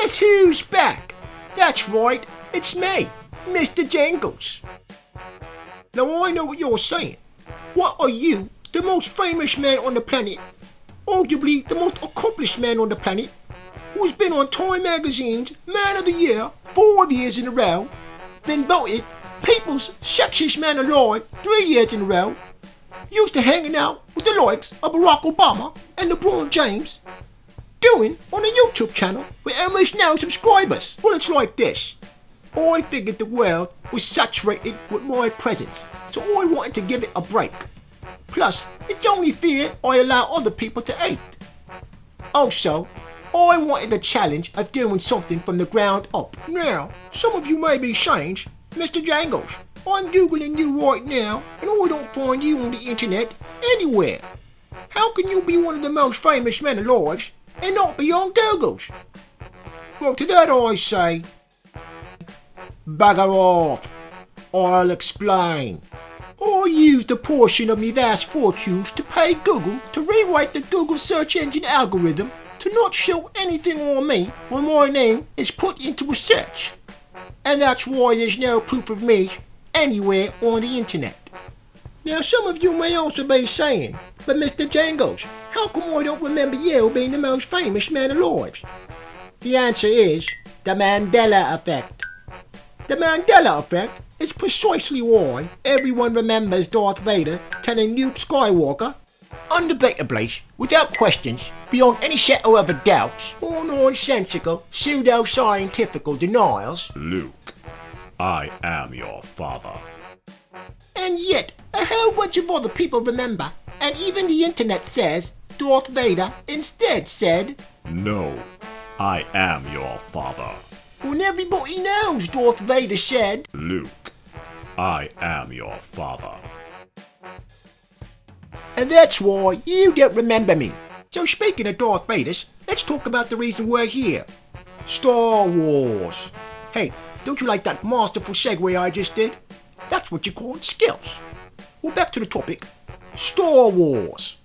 Guess who's back? That's right, it's me, Mr. Jingles. Now I know what you're saying. What are you, the most famous man on the planet, arguably the most accomplished man on the planet, who's been on Time Magazine's Man of the Year 4 years in a row, been voted People's Sexiest Man Alive 3 years in a row, used to hanging out with the likes of Barack Obama and LeBron James, doing on a YouTube channel with almost no subscribers? Well, it's like this. I figured the world was saturated with my presence, so I wanted to give it a break. Plus, it's only fair I allow other people to eat. Also, I wanted a challenge of doing something from the ground up. Now, some of you may be saying, Mr. Jingles, I'm googling you right now and I don't find you on the internet anywhere. How can you be one of the most famous men alive and not be on Google's? Well, to that I say, bugger off. I'll explain. I used a portion of my vast fortunes to pay Google to rewrite the Google search engine algorithm to not show anything on me when my name is put into a search. And that's why there's no proof of me anywhere on the internet. Now some of you may also be saying, but Mr. Jingles, how come I don't remember you being the most famous man alive? The answer is the Mandela effect. The Mandela effect is precisely why everyone remembers Darth Vader telling Luke Skywalker, undebatably, without questions, beyond any shadow of a doubt, or nonsensical, pseudo-scientifical denials, Luke, I am your father. And yet, a whole bunch of other people remember, and even the internet says Darth Vader instead said, No, I am your father. When everybody knows Darth Vader said, Luke, I am your father. And that's why you don't remember me. So speaking of Darth Vaders, let's talk about the reason we're here. Star Wars. Hey, don't you like that masterful segue I just did? That's what you call skills. Well, back to the topic. Star Wars.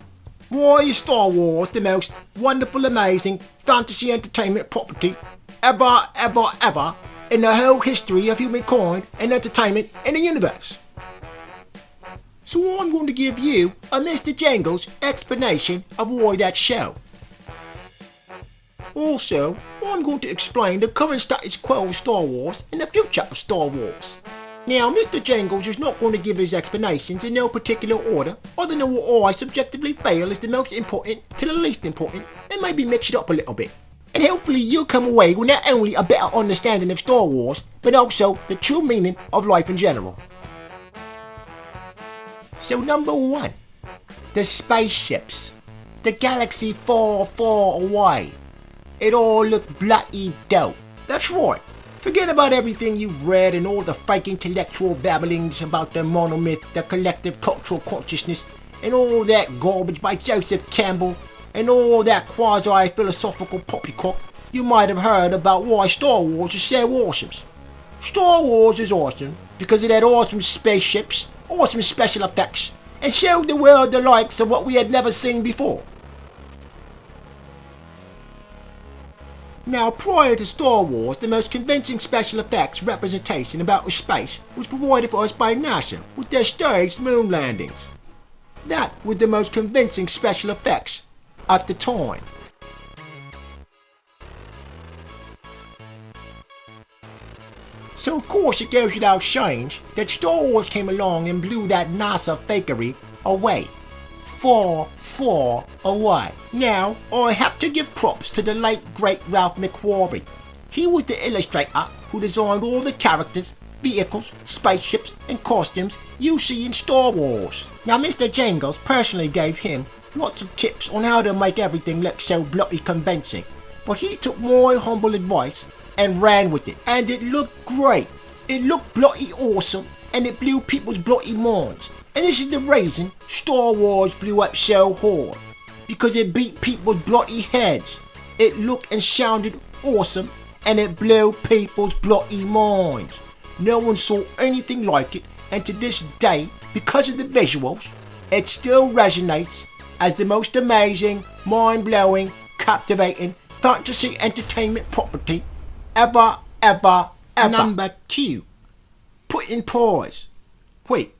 Why is Star Wars the most wonderful, amazing fantasy entertainment property ever in the whole history of humankind and entertainment in the universe? So I'm going to give you a Mr. Jingles explanation of why that's so. Also, I'm going to explain the current status quo of Star Wars and the future of Star Wars. Now, Mr. Jingles is not going to give his explanations in no particular order, other than what I subjectively feel is the most important to the least important, and maybe mix it up a little bit. And hopefully you'll come away with not only a better understanding of Star Wars, but also the true meaning of life in general. So number 1, the spaceships. The galaxy far, far away. It all looked bloody dope. That's right. Forget about everything you've read and all the fake intellectual babblings about the monomyth, the collective cultural consciousness, and all that garbage by Joseph Campbell, and all that quasi-philosophical poppycock you might have heard about why Star Wars is so awesome. Star Wars is awesome because it had awesome spaceships, awesome special effects, and showed the world the likes of what we had never seen before. Now, prior to Star Wars, the most convincing special effects representation about space was provided for us by NASA with their staged moon landings. That was the most convincing special effects at the time. So of course it goes without saying that Star Wars came along and blew that NASA fakery away. Far, far away. Now, I have to give props to the late great Ralph McQuarrie. He was the illustrator who designed all the characters, vehicles, spaceships, and costumes you see in Star Wars. Now, Mr. Jingles personally gave him lots of tips on how to make everything look so bloody convincing, but he took my humble advice and ran with it, and it looked great. It looked bloody awesome, and it blew people's bloody minds. And this is the reason Star Wars blew up so hard, because it beat people's bloody heads. It looked and sounded awesome, and it blew people's bloody minds. No one saw anything like it, and to this day, because of the visuals, it still resonates as the most amazing, mind-blowing, captivating, fantasy entertainment property ever. Number 2. Pudding pies. Wait,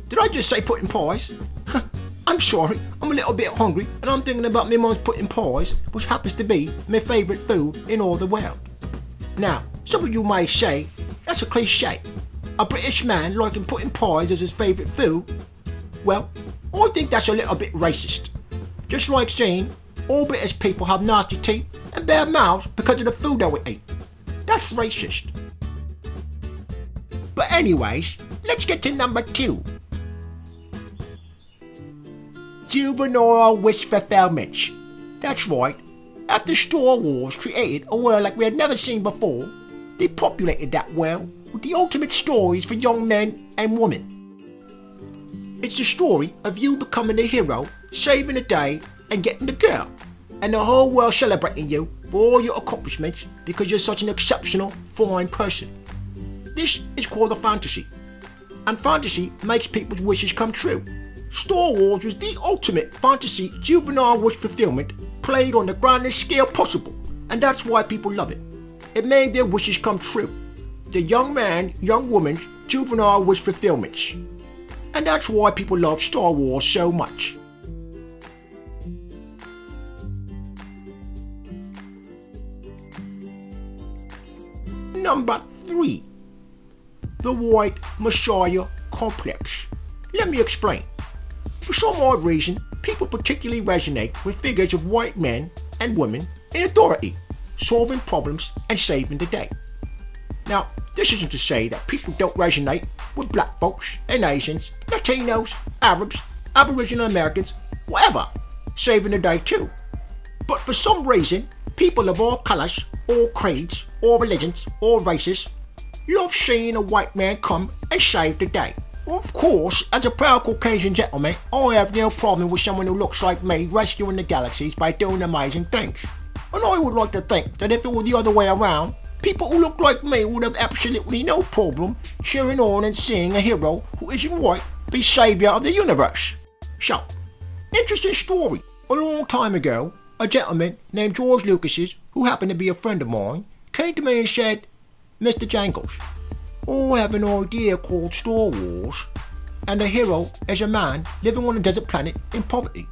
did I just say pudding pies? I'm sorry, I'm a little bit hungry and I'm thinking about my mum's pudding pies, which happens to be my favourite food in all the world. Now, some of you may say, that's a cliche. A British man liking pudding pies as his favourite food? Well, I think that's a little bit racist. Just like saying all British people have nasty teeth and bad mouths because of the food they would eat. That's racist. But anyways, let's get to number 2. Juvenile wish fulfillments. That's right. After Star Wars created a world like we had never seen before, they populated that world with the ultimate stories for young men and women. It's the story of you becoming the hero, saving the day, and getting the girl, and the whole world celebrating you for all your accomplishments because you're such an exceptional, fine person. This is called a fantasy, and fantasy makes people's wishes come true. Star Wars was the ultimate fantasy juvenile wish fulfillment played on the grandest scale possible, and that's why people love it. It made their wishes come true. The young man, young woman's juvenile wish fulfillments. And that's why people love Star Wars so much. Number 3. The White Messiah Complex. Let me explain. For some odd reason, people particularly resonate with figures of white men and women in authority, solving problems and saving the day. Now, this isn't to say that people don't resonate with black folks and Asians, Latinos, Arabs, Aboriginal Americans, whatever, saving the day too. But for some reason, people of all colours, all creeds, all religions, all races, love seeing a white man come and save the day. Of course, as a proud Caucasian gentleman, I have no problem with someone who looks like me rescuing the galaxies by doing amazing things. And I would like to think that if it were the other way around, people who look like me would have absolutely no problem cheering on and seeing a hero who isn't white be saviour of the universe. So, interesting story. A long time ago, a gentleman named George Lucas, who happened to be a friend of mine, came to me and said, "Mr. Jingles, I have an idea called Star Wars, and the hero is a man living on a desert planet in poverty."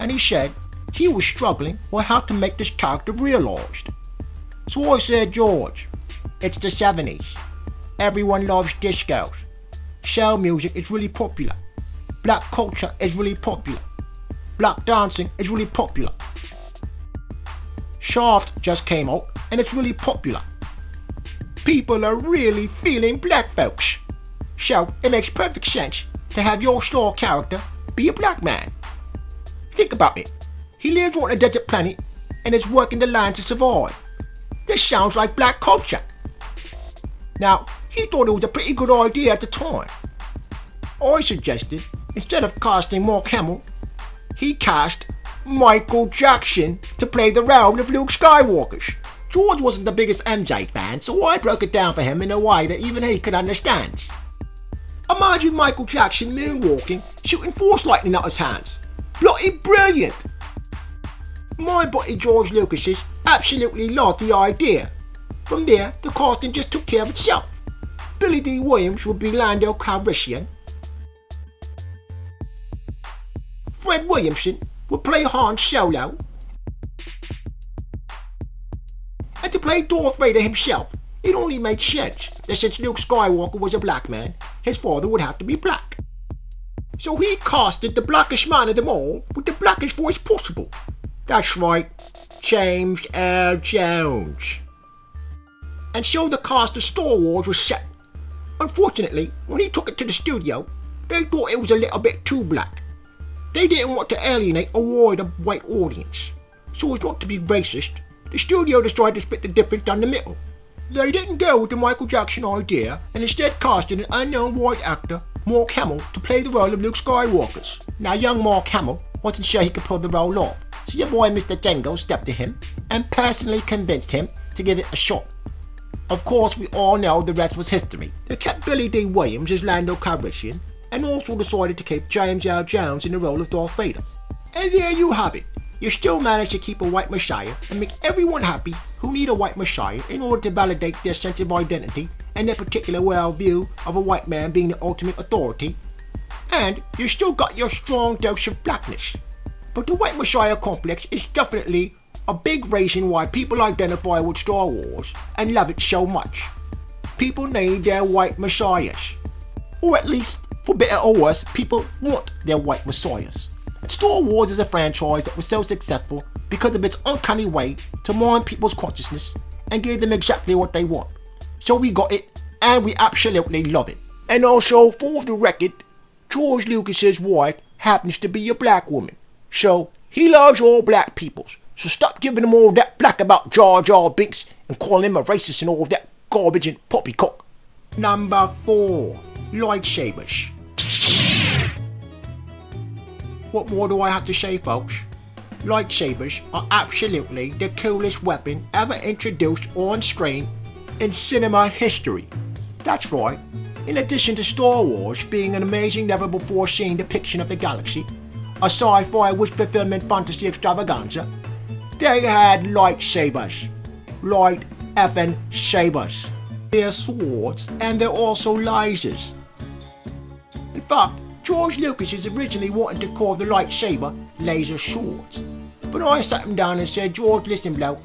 And he said he was struggling with how to make this character realised. So I said, "George, it's the 70s. Everyone loves discos. Soul music is really popular. Black culture is really popular. Black dancing is really popular. Shaft just came out and it's really popular. People are really feeling black folks. So it makes perfect sense to have your star character be a black man. Think about it. He lives on a desert planet and is working the land to survive. This sounds like black culture." Now, he thought it was a pretty good idea at the time. I suggested, instead of casting Mark Hamill, he cast Michael Jackson to play the role of Luke Skywalker. George wasn't the biggest MJ fan, so I broke it down for him in a way that even he could understand. Imagine Michael Jackson moonwalking, shooting force lightning out his hands. Bloody brilliant! My buddy George Lucas absolutely loved the idea. From there, the casting just took care of itself. Billy D. Williams would be Lando Calrissian. Fred Williamson would play Han Solo. And to play Darth Vader himself, it only made sense that since Luke Skywalker was a black man, his father would have to be black. So he casted the blackest man of them all with the blackest voice possible. That's right, James Earl Jones. And so the cast of Star Wars was set. Unfortunately, when he took it to the studio, they thought it was a little bit too black. They didn't want to alienate a wider white audience. So as not to be racist, the studio decided to split the difference down the middle. They didn't go with the Michael Jackson idea and instead casted an unknown white actor, Mark Hamill, to play the role of Luke Skywalker. Now young Mark Hamill wasn't sure he could pull the role off, so your boy Mr. Jingles stepped to him and personally convinced him to give it a shot. Of course, we all know the rest was history. They kept Billy D. Williams as Lando Calrissian and also decided to keep James Earl Jones in the role of Darth Vader. And there you have it. you still manage to keep a white messiah and make everyone happy who need a white messiah in order to validate their sense of identity and their particular worldview of a white man being the ultimate authority. And you still got your strong dose of blackness. But the white messiah complex is definitely a big reason why people identify with Star Wars and love it so much. People need their white messiahs. Or at least, for better or worse, people want their white messiahs. And Star Wars is a franchise that was so successful because of its uncanny way to mine people's consciousness and give them exactly what they want. So we got it, and we absolutely love it. And also, for the record, George Lucas's wife happens to be a black woman. So, he loves all black peoples. So stop giving them all that flack about Jar Jar Binks and calling him a racist and all that garbage and poppycock. Number 4. Lightsabers. What more do I have to say, folks? Lightsabers are absolutely the coolest weapon ever introduced on screen in cinema history. That's right. In addition to Star Wars being an amazing never-before-seen depiction of the galaxy, a sci-fi wish-fulfillment fantasy extravaganza, they had lightsabers. Light effing sabers. They're swords and they're also lasers. In fact, George Lucas is originally wanting to call the lightsaber laser swords. But I sat him down and said, George, listen bloke,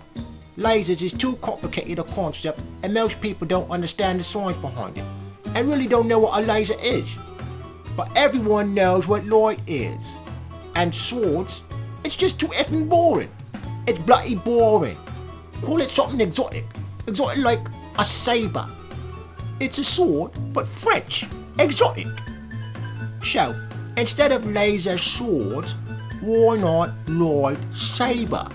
lasers is too complicated a concept and most people don't understand the science behind it and really don't know what a laser is. But everyone knows what light is. And swords, it's just too effing boring. It's bloody boring. Call it something exotic. Exotic like a saber. It's a sword, but French. Exotic. So, instead of laser swords, why not lightsaber?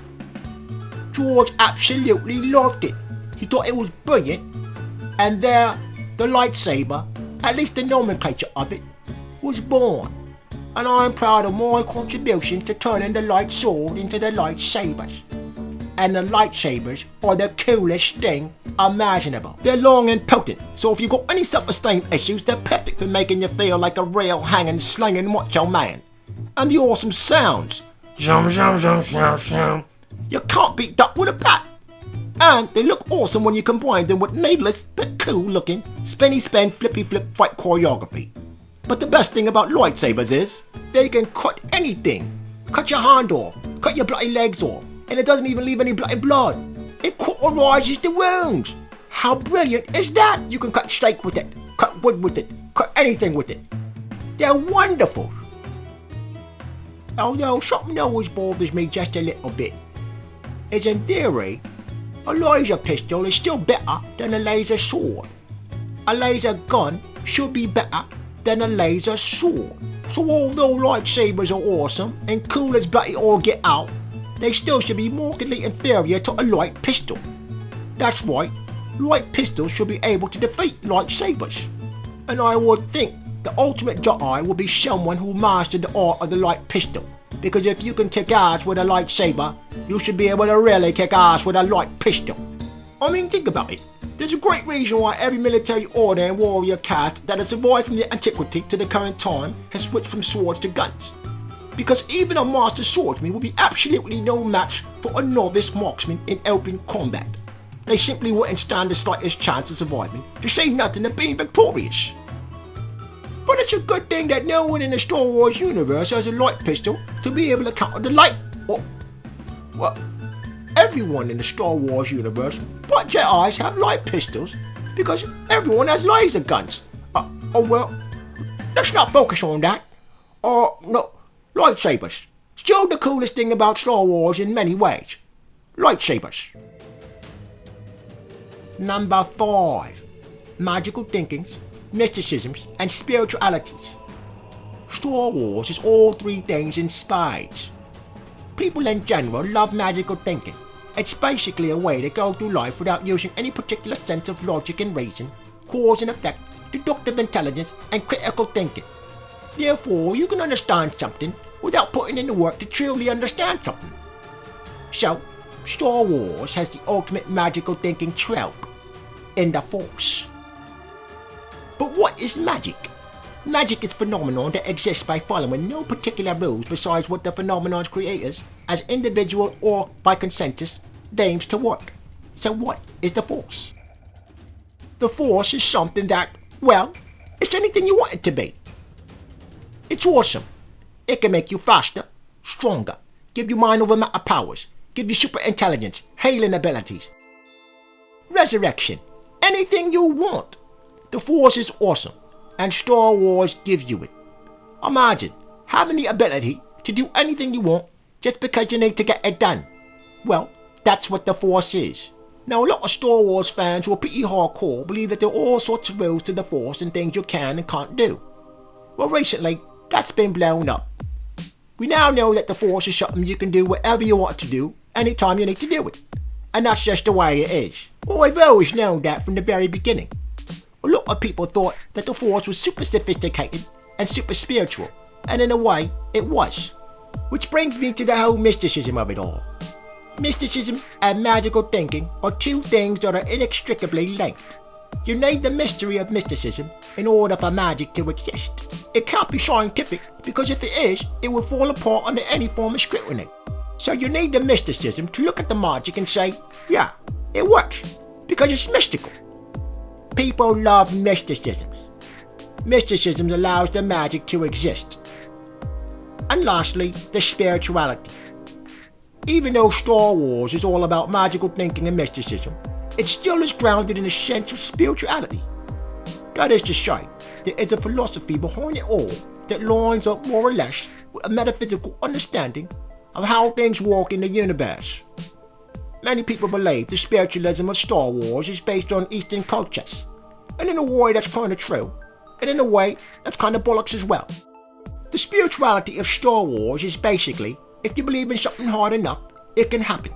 George absolutely loved it. He thought it was brilliant. And there, the lightsaber, at least the nomenclature of it, was born. And I'm proud of my contribution to turning the light sword into the lightsabers. And the lightsabers are the coolest thing imaginable. They're long and potent, so if you've got any self-esteem issues, they're perfect for making you feel like a real hanging, slinging macho man. And the awesome sounds. Zoom, zoom, zoom, zoom, zoom. You can't beat that with a bat. And they look awesome when you combine them with needless but cool looking spinny spin flippy flip fight choreography. But the best thing about lightsabers is they can cut anything. Cut your hand off, cut your bloody legs off, and it doesn't even leave any bloody blood. It cauterizes the wounds. How brilliant is that? You can cut steak with it, cut wood with it, cut anything with it. They're wonderful. Although something always bothers me just a little bit is in theory, a laser pistol is still better than a laser sword. A laser gun should be better than a laser sword. So although lightsabers are awesome and cool as bloody all get out, they still should be markedly inferior to a light pistol. That's right, light pistols should be able to defeat lightsabers. And I would think the ultimate Jedi will be someone who mastered the art of the light pistol. Because if you can kick ass with a lightsaber, you should be able to really kick ass with a light pistol. I mean, think about it. There's a great reason why every military order and warrior caste that has survived from the antiquity to the current time has switched from swords to guns. Because even a master swordsman would be absolutely no match for a novice marksman in open combat. They simply wouldn't stand the slightest chance of surviving, to say nothing of being victorious. But it's a good thing that no one in the Star Wars universe has a light pistol to be able to counter the light. Well, everyone in the Star Wars universe but Jedi's have light pistols because everyone has laser guns. Well, let's not focus on that. No, lightsabers. Still the coolest thing about Star Wars in many ways. Lightsabers. Number 5. Magical thinkings, mysticisms, and spiritualities. Star Wars is all three things in spades. People in general love magical thinking. It's basically a way to go through life without using any particular sense of logic and reason, cause and effect, deductive intelligence, and critical thinking. Therefore, you can understand something without putting in the work to truly understand something. So, Star Wars has the ultimate magical thinking trope in the Force. But what is magic? Magic is a phenomenon that exists by following no particular rules besides what the phenomenon's creators as individual or by consensus, deems to work. So what is the Force? The Force is something that, well, it's anything you want it to be. It's awesome. It can make you faster, stronger, give you mind over matter powers, give you super intelligence, healing abilities. Resurrection. Anything you want. The Force is awesome, and Star Wars gives you it. Imagine having the ability to do anything you want just because you need to get it done. Well, that's what the Force is. Now, a lot of Star Wars fans who are pretty hardcore believe that there are all sorts of rules to the Force and things you can and can't do. Well, recently, that's been blown up. We now know that the Force is something you can do whatever you want to do, anytime you need to do it. And that's just the way it is. Well, I've always known that from the very beginning. A lot of people thought that the Force was super sophisticated and super spiritual, and in a way, it was. Which brings me to the whole mysticism of it all. Mysticism and magical thinking are two things that are inextricably linked. You need the mystery of mysticism in order for magic to exist. It can't be scientific because if it is, it will fall apart under any form of scrutiny. So you need the mysticism to look at the magic and say, yeah, it works, because it's mystical. People love mysticisms. Mysticism allows the magic to exist. And lastly, the spirituality. Even though Star Wars is all about magical thinking and mysticism, it still is grounded in a sense of spirituality. That is to say, there is a philosophy behind it all that lines up more or less with a metaphysical understanding of how things work in the universe. Many people believe the spiritualism of Star Wars is based on Eastern cultures, and in a way that's kind of true, and in a way that's kind of bollocks as well. The spirituality of Star Wars is basically, if you believe in something hard enough, it can happen.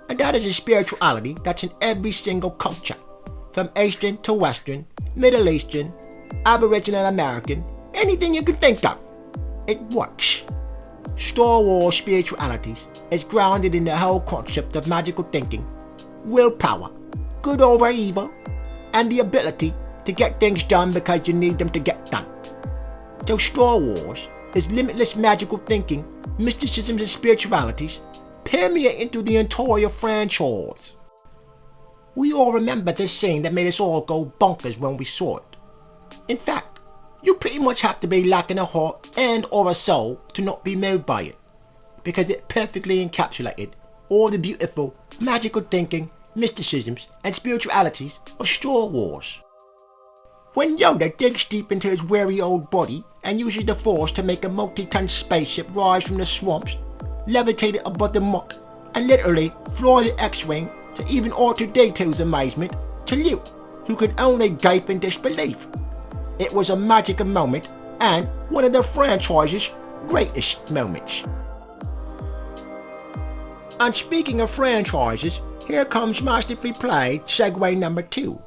And that is a spirituality that's in every single culture, from Eastern to Western, Middle Eastern, Aboriginal American, anything you can think of. It works. Star Wars spiritualities is grounded in the whole concept of magical thinking, willpower, good over evil, and the ability to get things done because you need them to get done. So Star Wars is limitless magical thinking, mysticism and spiritualities permeating through the entire franchise. We all remember this scene that made us all go bonkers when we saw it. In fact, you pretty much have to be lacking a heart and or a soul to not be moved by it, because it perfectly encapsulated all the beautiful, magical thinking, mysticisms and spiritualities of Star Wars. When Yoda digs deep into his weary old body and uses the Force to make a multi-ton spaceship rise from the swamps, levitate it above the muck, and literally fly the X-Wing to even R2-D2's amazement to Luke, who could only gape in disbelief. It was a magical moment and one of the franchise's greatest moments. And speaking of franchises, here comes masterfully played segue number 2.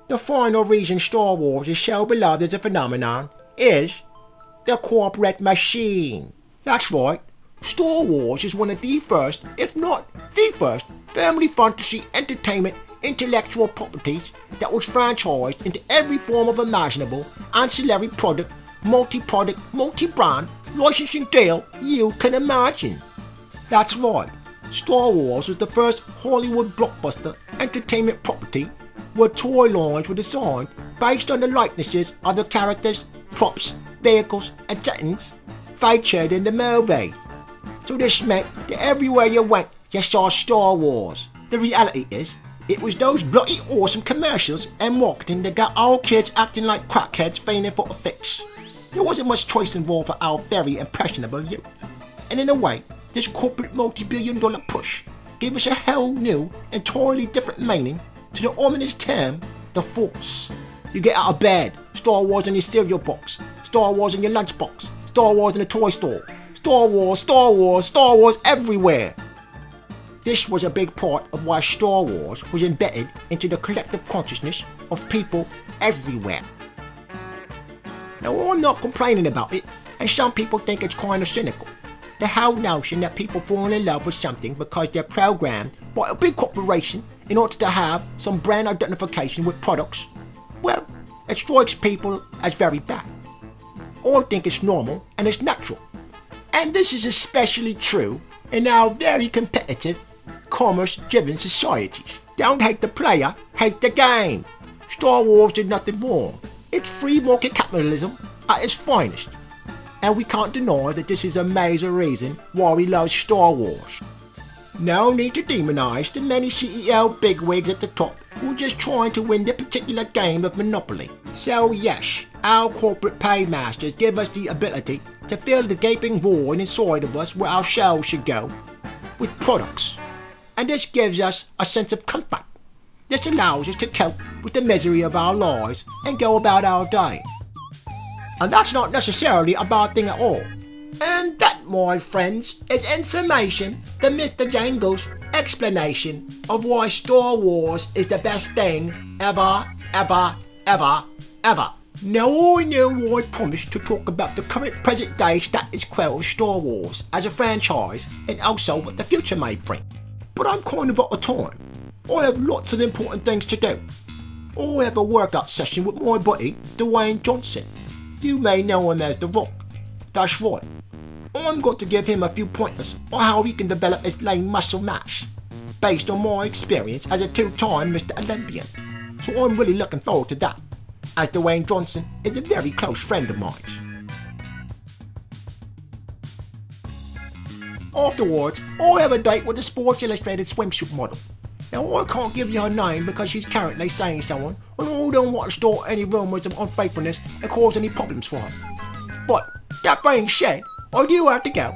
The final reason Star Wars is so beloved as a phenomenon is the corporate machine. That's right, Star Wars is one of the first, if not the first, family fantasy entertainment intellectual properties that was franchised into every form of imaginable ancillary product, multi-product, multi-brand licensing deal you can imagine. That's right, Star Wars was the first Hollywood blockbuster entertainment property where toy lines were designed based on the likenesses of the characters, props, vehicles and settings featured in the movie. So this meant that everywhere you went you saw Star Wars. The reality is, it was those bloody awesome commercials and marketing that got our kids acting like crackheads feigning for a fix. There wasn't much choice involved for our very impressionable youth. And in a way, this corporate multi-billion-dollar push gave us a whole new, entirely different meaning to the ominous term, the Force. You get out of bed, Star Wars in your cereal box, Star Wars in your lunchbox, Star Wars in the toy store, Star Wars, Star Wars, Star Wars everywhere. This was a big part of why Star Wars was embedded into the collective consciousness of people everywhere. Now I'm not complaining about it, and some people think it's kind of cynical. The whole notion that people fall in love with something because they're programmed by a big corporation in order to have some brand identification with products, well, it strikes people as very bad. I think it's normal and it's natural. And this is especially true in our very competitive, commerce-driven societies. Don't hate the player, hate the game. Star Wars did nothing wrong. It's free market capitalism at its finest. And we can't deny that this is a major reason why we love Star Wars. No need to demonize the many CEO bigwigs at the top who are just trying to win their particular game of Monopoly. So yes, our corporate paymasters give us the ability to fill the gaping void inside of us where our shelves should go with products. And this gives us a sense of comfort. This allows us to cope with the misery of our lives and go about our day. And that's not necessarily a bad thing at all. And that, my friends, is in summation the Mr. Jingles explanation of why Star Wars is the best thing ever, ever, ever, ever. Now I know I promised to talk about the current present day status quo of Star Wars as a franchise and also what the future may bring. But I'm kind of out of time. I have lots of important things to do. I have a workout session with my buddy, Dwayne Johnson. You may know him as The Rock. That's right. I'm going to give him a few pointers on how he can develop his lean muscle mass, based on my experience as a two-time Mr. Olympian. So I'm really looking forward to that, as Dwayne Johnson is a very close friend of mine. Afterwards, I have a date with a Sports Illustrated swimsuit model. Now I can't give you her name because she's currently seeing someone and I don't want to start any rumours of unfaithfulness and cause any problems for her. But that being said, I do have to go,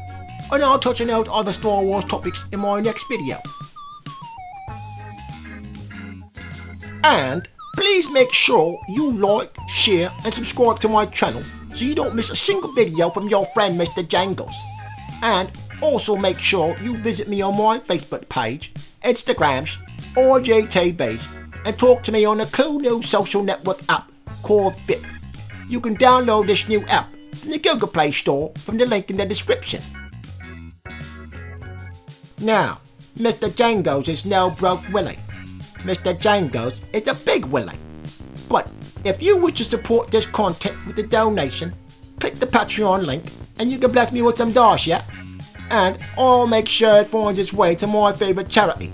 and I'll touch on those other Star Wars topics in my next video. And please make sure you like, share and subscribe to my channel so you don't miss a single video from your friend Mr. Jingles. And also make sure you visit me on my Facebook page, Instagrams, or JTVs, and talk to me on a cool new social network app called Fit. You can download this new app from the Google Play Store from the link in the description. Now, Mr. Jingles is no broke Willie. Mr. Jingles is a big Willie. But if you wish to support this content with a donation, click the Patreon link and you can bless me with some dosh, yeah? And I'll make sure it finds its way to my favourite charity.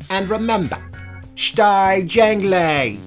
And remember, stay jingly!